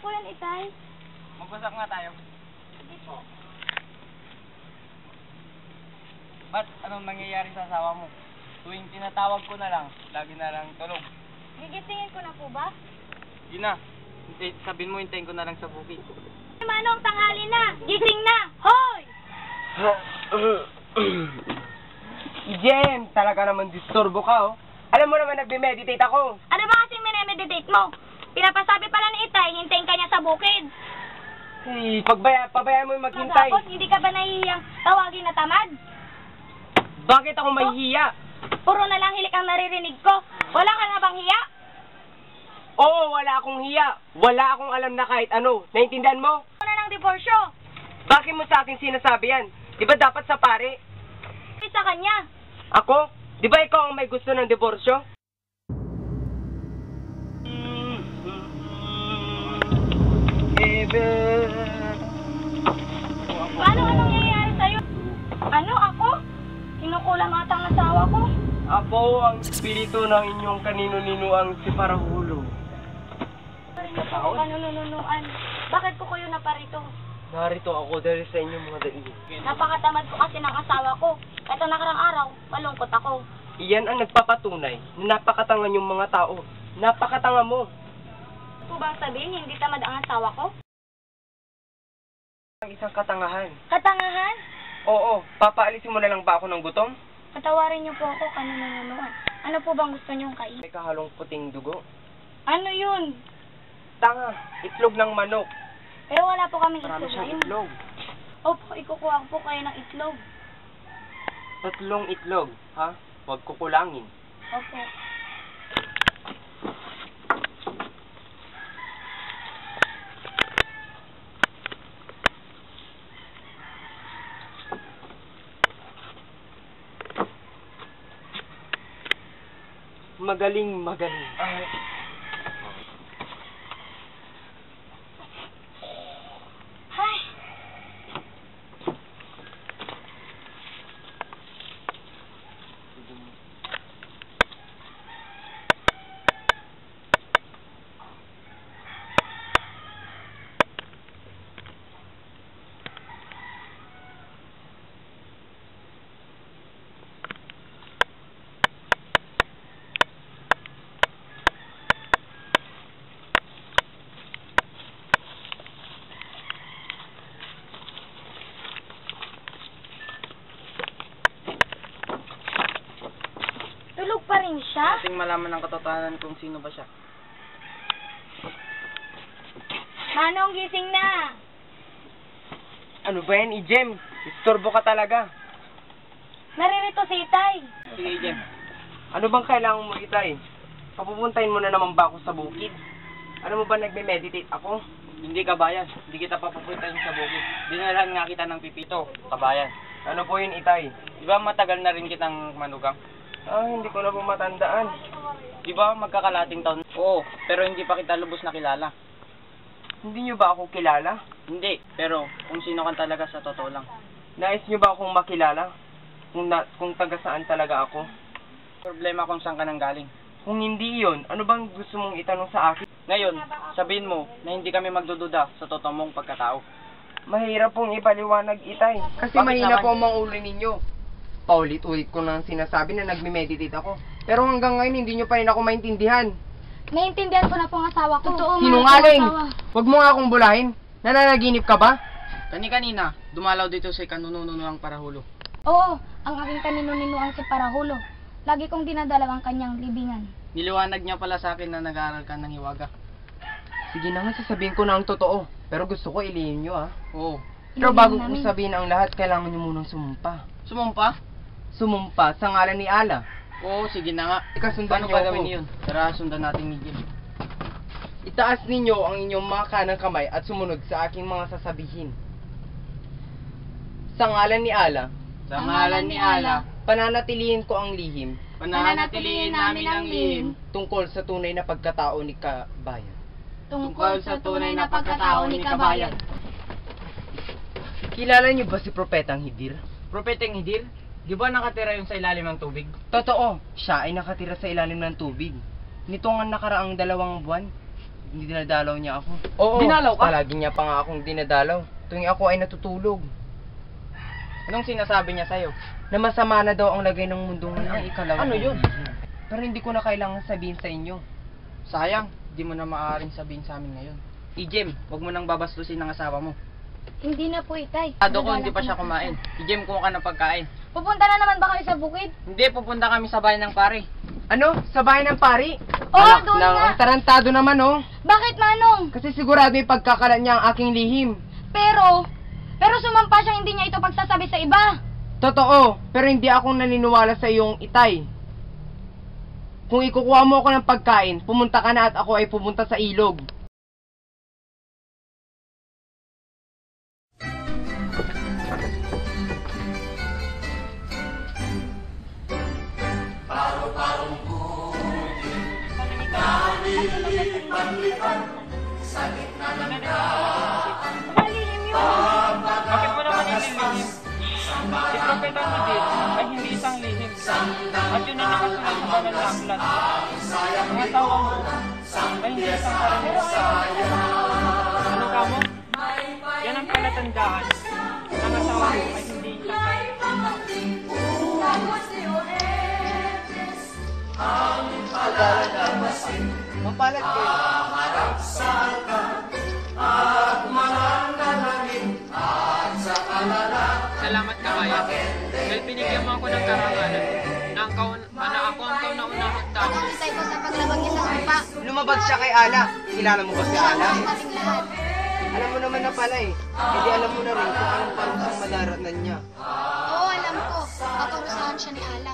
po yan, Itay. Magbasak nga tayo. Hindi po. Ba't anong nangyayari sa asawa mo? Tuwing tinatawag ko na lang, lagi na lang tulog. Gigisingin ko na po ba? Yun na. Sabihin mo, hintayin ko na lang sa bukid. Manong, tanghali na! Gising na! Hoy! Jem, talaga naman disturbo ka, oh. Alam mo naman, nagme-meditate ako. Ano ba kasing minemeditate mo? Pinapasabi pala ni Itay, hintayin ka niya sa bukid. Hey, pabayaan mo yung maghintay. Tapos, hindi ka ba nahihiyang tawagin na tamad? Bakit ako mahihiya? Puro na lang hilik ang naririnig ko. Wala ka nga bang hiya? Oo, wala akong hiya. Wala akong alam na kahit ano. Naintindihan mo? Ano na ng diborsyo? Bakit mo sa akin sinasabi yan? Di ba dapat sa pare? Sa kanya. Ako? Di ba ikaw ang may gusto ng diborsyo? Ano nangyayari sa'yo? Ano ako? Kinukulang ata ang asawa ko. Ako ang espiritu ng inyong kanino-ninuang si Parahulo. Ako kanununuan. Bakit ko kayo naparito? Narito ako dahil sa inyong mga daig. Napakatamad ko kasi ng asawa ko. Ito nakarang araw, malungkot ako. Iyan ang nagpapatunay na napakatanga yung mga tao. Napakatanga mo. Po bang sabihin, hindi tamad ang asawa ko? Ang isang katangahan. Katangahan? Oo, papaalisin mo na lang ba ako ng gutom? Patawarin niyo po ako kanununuan. Ano po bang gusto niyong kainin? May kahalong puting dugo. Ano yun? Tanga, itlog ng manok. Pero wala po kaming Marami itlog siyang ngayon. itlog. Opo, ikukuha ko po kayo ng itlog. 3 itlog, ha? Huwag kukulangin. Opo. Magaling. Ay. Ay! Tulog pa rin siya? Ating malaman ng katotohanan kung sino ba siya. Manong, gising na! Ano ba yan, Ijem? Istorbo ka talaga. Naririto si Itay. Sige, Jem. Ano bang kailangan mo, Itay? Papupuntahin mo na naman ba ako sa bukid? Ano mo ba nagme-meditate ako? Hindi kabayan. Hindi kita papupuntahin sa bukid. Dinalhan nga kita ng pipito, kabayan. Ano po yun, Itay? Di ba matagal na rin kitang manugang? Hindi ko na po matandaan. Di ba magkakalating taon? Oo, pero hindi pa kita lubos na kilala. Hindi nyo ba ako kilala? Hindi, pero kung sino ka talaga sa totoo lang. Nais nyo ba akong makilala? Kung taga saan talaga ako? Problema kung saan ka nang galing. Kung hindi yon, ano bang gusto mong itanong sa akin? Ngayon, sabihin mo na hindi kami magdududa sa totoo mong pagkatao. Mahirap pong ipaliwanag, Itay. Kasi Bakit mahina naman? po ang mga ulo ninyo. Paulit-ulit ko nang sinasabi na nagme-meditate ako. Pero hanggang ngayon, hindi nyo pa rin ako maintindihan. Naiintindihan ko na po ang asawa ko. Totoo, Sinungaling! Huwag mo nga akong bulahin. Nananaginip ka ba? Kani-kanina, dumalaw dito sa kanununo ang Parahulo. Oo, ang aking kanino-ninuang si Parahulo. Lagi kong dinadalaw ang kanyang libingan. Niliwanag niya pala sa akin na nag-aaral ka ng hiwaga. Sige na nga, sasabihin ko na ang totoo. Pero gusto ko ilihim nyo, ha? Oo. Pero bago ko sabihin ang lahat, kailangan nyo munang sumumpa. Sumumpa? Sumumpa sa ngalan ni Allah. Oo, sige na nga. Ikasundan Paano niyo gagawin ako. yun? Tara, sundan natin ni Jim. Itaas ninyo ang inyong mga kanang kamay at sumunod sa aking mga sasabihin. Sa ngalan ni Allah, Sa ngalan ni Allah, pananatilihin ko ang lihim pananatilihin namin ang lihim tungkol sa tunay na pagkatao ni kabayan. tungkol sa tunay na pagkatao ni kabayan. Kilala niyo ba si Propetang Hidir? Propeteng Hidir, di ba nakatira yun sa ilalim ng tubig? Totoo, siya ay nakatira sa ilalim ng tubig. Nito nga nakaraang 2 buwan. dinadalaw niya ako. Oo, Dinalaw ka? palagi niya pa nga akong dinadalaw. Tuwing ako ay natutulog. Anong sinasabi niya sa'yo? Na masama na daw ang lagay ng mundong ang ikalawa. Ano yun? Pero hindi ko na kailangan sabihin sa inyo. Sayang, di mo na maaaring sabihin sa amin ngayon. Ijem, wag mo nang babastusin ng asawa mo. Hindi na po, Itay. Ado ko, hindi pa siya kumain. Ijem, kuha ka ng pagkain. Pupunta na naman ba kayo sa bukid? Hindi, pupunta kami sa bahay ng pare. Ano? Sa bahay ng pari? Oo, Alak doon lang, nga. ang tarantado naman oh. Bakit, Manong? Kasi sigurado yung pagkakalat niya ang aking lihim. Pero sumampa siyang hindi niya ito pagsasabi sa iba. Totoo, pero hindi ako naniniwala sa iyong Itay. Kung ikukuha mo ako ng pagkain, pumunta ka na at ako ay pumunta sa ilog. Malihim yun. Bakit mo naman ililihim? Si Propeta Miguel ay hindi isang lihim. At yun ang nakasulat sa banal na aklat. Ang asawa mo ay hindi isang karaniwan. Ano ka mo? Yan ang palatandaan. Ang asawa mo ay hindi isang karaniwan. Mapalat kayo. Salamat kabayan. Dahil binigyan mo ako ng karangalan na ako ang kauna-unahang tao. Nakikita ko sa paglabag niya sa sumpa. Lumabag siya kay Ala. Kilala mo ba si Ala? Ang kaming lahat. Alam mo naman na pala eh. Hindi alam mo na rin kung anong parusang madaratan niya. Oo, alam ko. Paparusahan siya ni Ala.